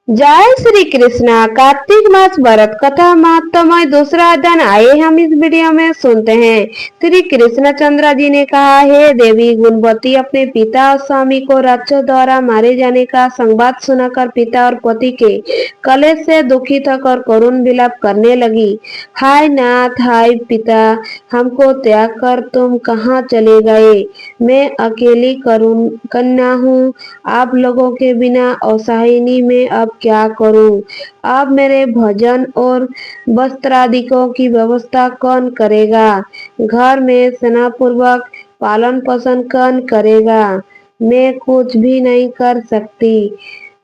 जय श्री कृष्णा। कार्तिक मास व्रत कथा महात्म्य दूसरा अध्ययन। आइए हम इस वीडियो में सुनते हैं। श्री कृष्णचंद्र जी ने कहा, हे देवी गुणवती, अपने पिता और स्वामी को राक्षस द्वारा मारे जाने का संवाद सुनाकर पिता और पति के कलेश से दुखित होकर करुण विलाप करने लगी। हाय नाथ, हाय पिता, हमको त्याग कर तुम कहाँ चले गए? मैं अकेली करुण कन्या हूँ। आप लोगों के बिना असहायिनी में अब क्या करूं? अब मेरे भोजन और वस्त्रादिकों की व्यवस्था कौन करेगा? घर में स्नेहपूर्वक पालन पोषण कौन करेगा? मैं कुछ भी नहीं कर सकती।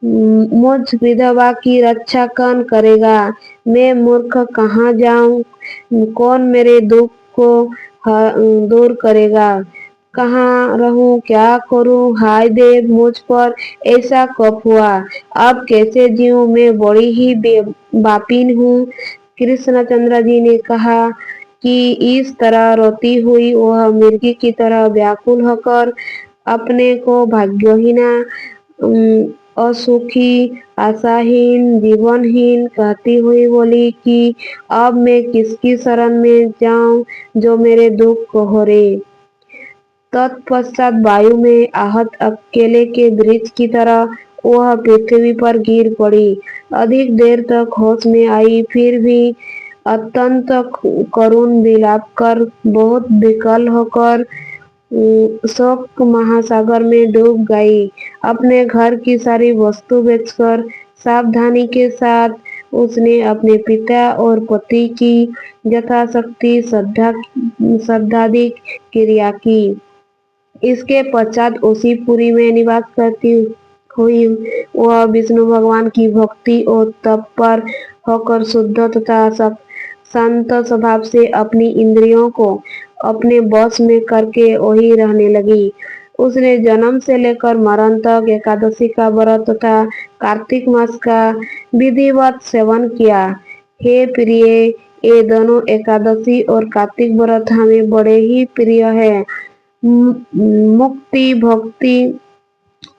मुझ विधवा की रक्षा कौन करेगा? मैं मूर्ख कहाँ जाऊं? कौन मेरे दुख को दूर करेगा? कहाँ रहूं, क्या करूं? हाय देव, मुझ पर ऐसा कब हुआ? अब कैसे जीऊं? मैं बड़ी ही बापिन हूँ। कृष्णचंद्र जी ने कहा कि इस तरह रोती हुई वह मिर्गी की तरह व्याकुल होकर अपने को भाग्यहीना, असुखी, आशाहीन, जीवनहीन कहती हुई बोली कि अब मैं किसकी शरण में जाऊं जो मेरे दुख को हरे। तत्पश्चात वायु में आहत अकेले के वृक्ष की तरह वह पृथ्वी पर गिर पड़ी। अधिक देर तक होश में आई, फिर भी अत्यंत करुण विलाप कर बहुत विकल होकर शोक महासागर में डूब गई। अपने घर की सारी वस्तु बेचकर सावधानी के साथ उसने अपने पिता और पति की यथाशक्ति श्रद्धादि क्रिया की। इसके पश्चात उसी पुरी में निवास करती हुई वह विष्णु भगवान की भक्ति और तप पर होकर शुद्ध तथा शांत स्वभाव से अपनी इंद्रियों को अपने वश में करके वही रहने लगी। उसने जन्म से लेकर मरण तक एकादशी का व्रत तथा कार्तिक मास का विधिवत सेवन किया। हे प्रिय, ये दोनों एकादशी और कार्तिक व्रत हमें बड़े ही प्रिय है। मुक्ति, भक्ति,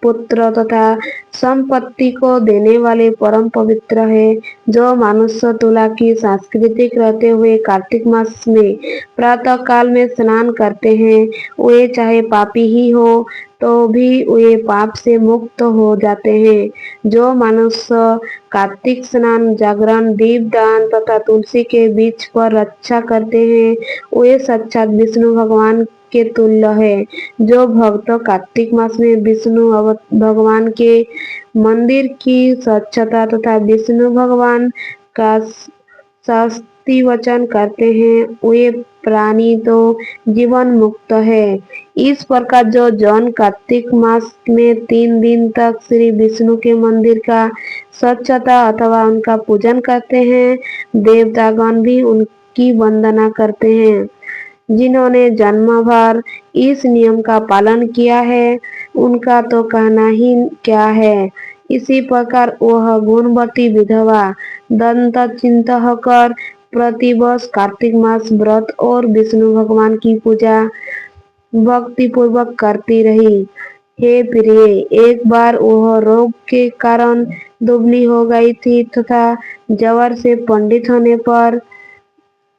पुत्र तथा संपत्ति को देने वाले परम पवित्र है। जो मनुष्य तुला की सांस्कृतिक रहते हुए कार्तिक मास में प्रातः काल में स्नान करते हैं, वे चाहे पापी ही हो तो भी वे पाप से मुक्त हो जाते हैं। जो मनुष्य कार्तिक स्नान, जागरण, दीपदान तथा तुलसी के बीच पर रक्षा करते हैं, वे साक्षात विष्णु भगवान के तुल्य है। जो भक्त कार्तिक मास में विष्णु भगवान के मंदिर की स्वच्छता तथा विष्णु भगवान का शास्ति वचन करते हैं, वे प्राणी तो जीवन मुक्त है। इस प्रकार जो जौन कार्तिक मास में 3 दिन तक श्री विष्णु के मंदिर का स्वच्छता अथवा उनका पूजन करते हैं, देवतागण भी उनकी वंदना करते हैं। जिन्होंने जन्म भर इस नियम का पालन किया है, उनका तो कहना ही क्या है। इसी प्रकार वह गुणवती विधवा दंत चिंता होकर प्रतिवर्ष कार्तिक मास व्रत और विष्णु भगवान की पूजा भक्ति पूर्वक करती रही। हे प्रिय, एक बार वह रोग के कारण दुबली हो गई थी तथा ज्वर से पंडित होने पर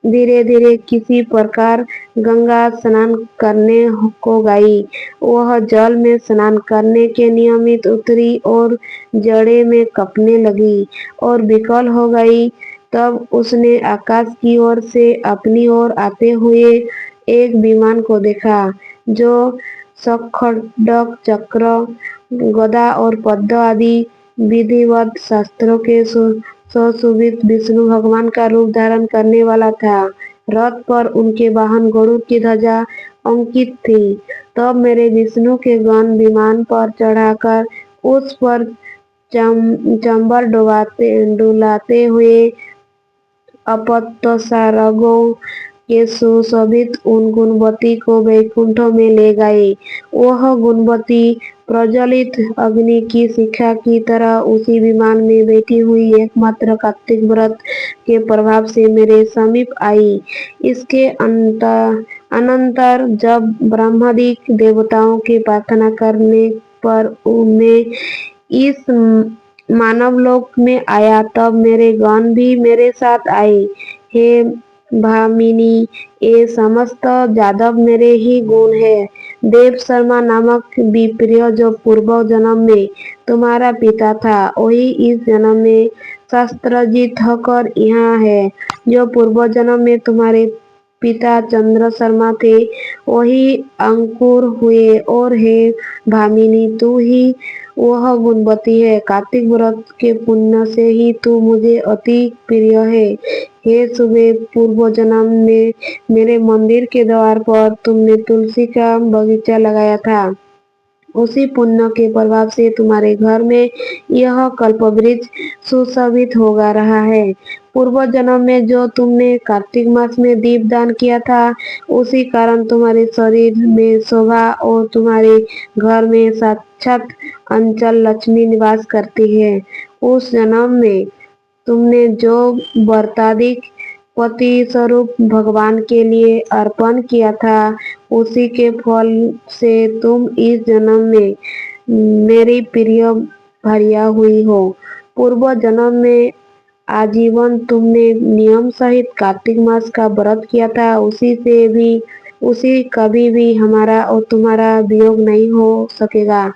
धीरे धीरे किसी प्रकार गंगा स्नान करने को गई। वह जल में स्नान करने के नियमित उतरी और जड़े में कपने लगी और विकल हो गई। तब उसने आकाश की ओर से अपनी ओर आते हुए एक विमान को देखा, जो खड्ग, चक्र, गदा और पद्म आदि विधिवत शास्त्रों के सुशोभित विष्णु भगवान का रूप धारण करने वाला था। रथ पर उनके वाहन गरुड़ की ध्वजा अंकित थी। तब मेरे विष्णु के गण विमान पर चढ़ाकर उस पर चंबल डुलाते हुए अपतसारगों के सुशोभित उन गुणवती को वैकुंठ में ले गए। वह गुणवती प्रज्वलित अग्नि की शिखा की तरह उसी विमान में बैठी हुई एकमात्र कार्तिक व्रत के प्रभाव से मेरे समीप आई। इसके अनंतर जब ब्रह्मादि देवताओं की प्रार्थना करने पर मैं इस मानव लोक में आया तब मेरे गण भी मेरे साथ आए। हे भामिनी, ये समस्त जादव मेरे ही गुण है। देव शर्मा नामक विप्रिय जो पूर्व जन्म में तुम्हारा पिता था, वही इस जन्म में शस्त्रजीत होकर यहाँ है। जो पूर्व जन्म में तुम्हारे पिता चंद्र शर्मा थे, वही अंकुर हुए। और हे भामिनी, तू ही वह गुणवती है। कार्तिक व्रत के पुण्य से ही तू मुझे अति प्रिय है। हे सुबह, पूर्व जन्म में मेरे मंदिर के द्वार पर तुमने तुलसी का बगीचा लगाया था। उसी पुण्य के प्रभाव से तुम्हारे घर में यह कल्पवृक्ष सुशोभित होगा रहा है। पूर्व जन्म में जो तुमने कार्तिक मास में दीप दान किया था, उसी कारण तुम्हारे शरीर में शोभा और तुम्हारे घर में साक्षात अंचल लक्ष्मी निवास करती है। उस जन्म में तुमने जो व्रताधिक पति स्वरूप भगवान के लिए अर्पण किया था, उसी के फल से तुम इस जन्म में मेरी प्रिय भरिया हुई हो। पूर्व जन्म में आजीवन तुमने नियम सहित कार्तिक मास का व्रत किया था, उसी कभी भी हमारा और तुम्हारा वियोग नहीं हो सकेगा।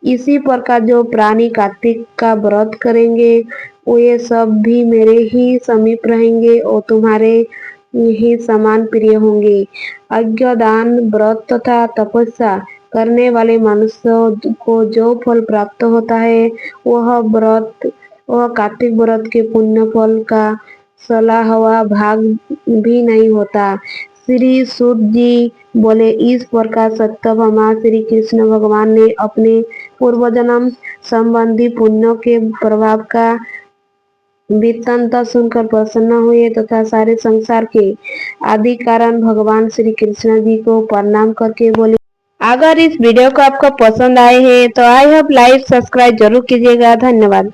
इसी प्रकार जो प्राणी कार्तिक का व्रत करेंगे, वे सब भी मेरे ही समीप रहेंगे और तुम्हारे ही समान प्रिय होंगे। अज्ञदान, व्रत तथा तपस्या करने वाले मनुष्य को जो फल प्राप्त होता है, वह कार्तिक व्रत के पुण्य फल का सला हुआ भाग भी नहीं होता। श्री सूत जी बोले, इस प्रकार सत्यभामा श्री कृष्ण भगवान ने अपने पूर्व जन्म संबंधी पुण्यों के प्रभाव का वृत्तांत सुनकर प्रसन्न हुए तथा सारे संसार के आदि कारण भगवान श्री कृष्ण जी को प्रणाम करके बोले, अगर इस वीडियो को आपको पसंद आए हैं तो आई होप लाइक सब्सक्राइब जरूर कीजिएगा। धन्यवाद।